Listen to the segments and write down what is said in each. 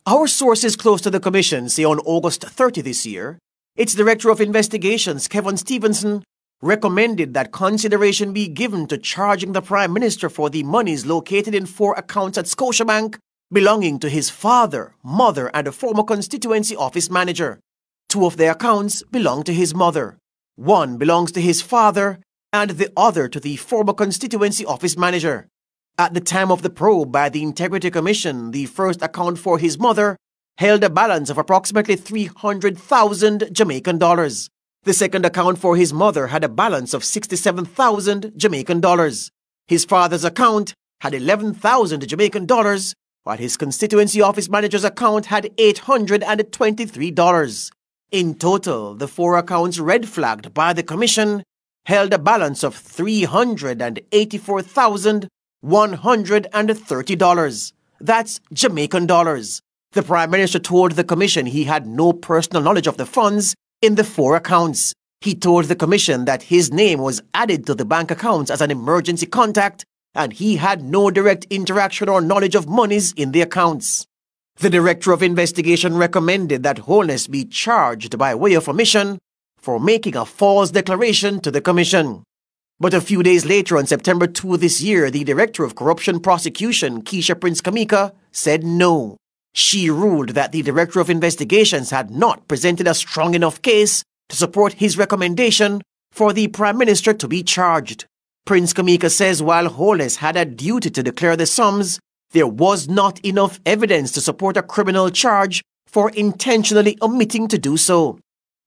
Our sources close to the Commission say on August 30 this year, its Director of Investigations, Kevin Stevenson, recommended that consideration be given to charging the Prime Minister for the monies located in 4 accounts at Scotiabank belonging to his father, mother, and a former constituency office manager. 2 of the accounts belong to his mother. 1 belongs to his father, and the other to the former constituency office manager. At the time of the probe by the Integrity Commission, the first account for his mother held a balance of approximately 300,000 Jamaican dollars. The second account for his mother had a balance of 67,000 Jamaican dollars. His father's account had 11,000 Jamaican dollars, while his constituency office manager's account had $823. In total, the 4 accounts red flagged by the Commission held a balance of $384,130. That's Jamaican dollars. The Prime Minister told the Commission he had no personal knowledge of the funds in the 4 accounts. He told the Commission that his name was added to the bank accounts as an emergency contact and he had no direct interaction or knowledge of monies in the accounts. The Director of Investigation recommended that Holness be charged by way of omission for making a false declaration to the Commission. But a few days later, on September 2 this year, the Director of Corruption Prosecution, Keisha Prince Kamika, said no. She ruled that the Director of Investigations had not presented a strong enough case to support his recommendation for the Prime Minister to be charged. Prince Kamika says while Holness had a duty to declare the sums, there was not enough evidence to support a criminal charge for intentionally omitting to do so.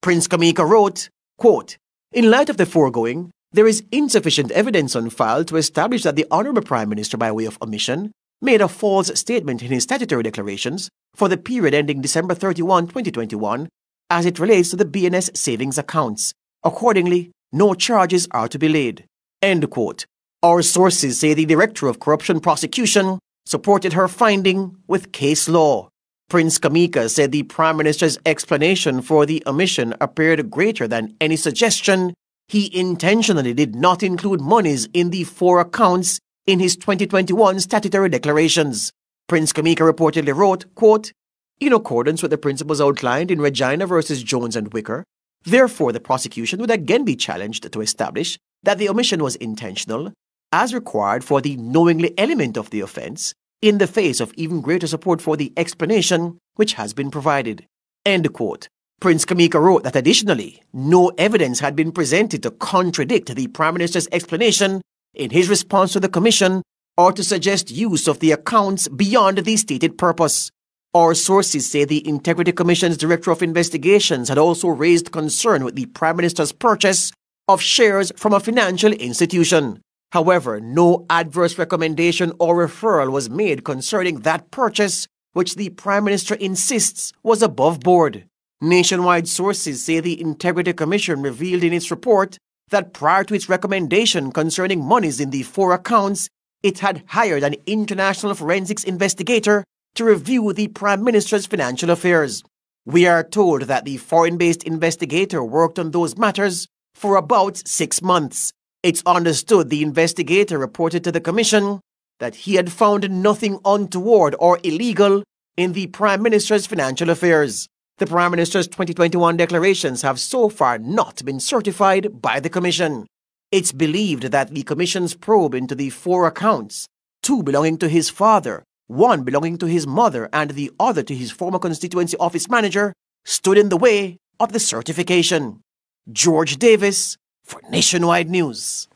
Prince Kamika wrote, quote, "In light of the foregoing, there is insufficient evidence on file to establish that the Honourable Prime Minister, by way of omission, made a false statement in his statutory declarations for the period ending December 31, 2021, as it relates to the BNS savings accounts. Accordingly, no charges are to be laid." End quote. Our sources say the Director of Corruption Prosecution supported her finding with case law. Prince Kamika said the Prime Minister's explanation for the omission appeared greater than any suggestion he intentionally did not include monies in the 4 accounts in his 2021 statutory declarations. Prince Kamika reportedly wrote, quote, "In accordance with the principles outlined in Regina versus Jones and Wicker, therefore the prosecution would again be challenged to establish that the omission was intentional, as required for the knowingly element of the offence, in the face of even greater support for the explanation which has been provided." End quote. Prince Kamika wrote that additionally, no evidence had been presented to contradict the Prime Minister's explanation in his response to the Commission or to suggest use of the accounts beyond the stated purpose. Our sources say the Integrity Commission's Director of Investigations had also raised concern with the Prime Minister's purchase of shares from a financial institution. However, no adverse recommendation or referral was made concerning that purchase, which the Prime Minister insists was above board. Nationwide sources say the Integrity Commission revealed in its report that prior to its recommendation concerning monies in the 4 accounts, it had hired an international forensics investigator to review the Prime Minister's financial affairs. We are told that the foreign-based investigator worked on those matters for about 6 months. It's understood the investigator reported to the Commission that he had found nothing untoward or illegal in the Prime Minister's financial affairs. The Prime Minister's 2021 declarations have so far not been certified by the Commission. It's believed that the Commission's probe into the 4 accounts, 2 belonging to his father, 1 belonging to his mother, and the other to his former constituency office manager, stood in the way of the certification. George Davis for Nationwide News.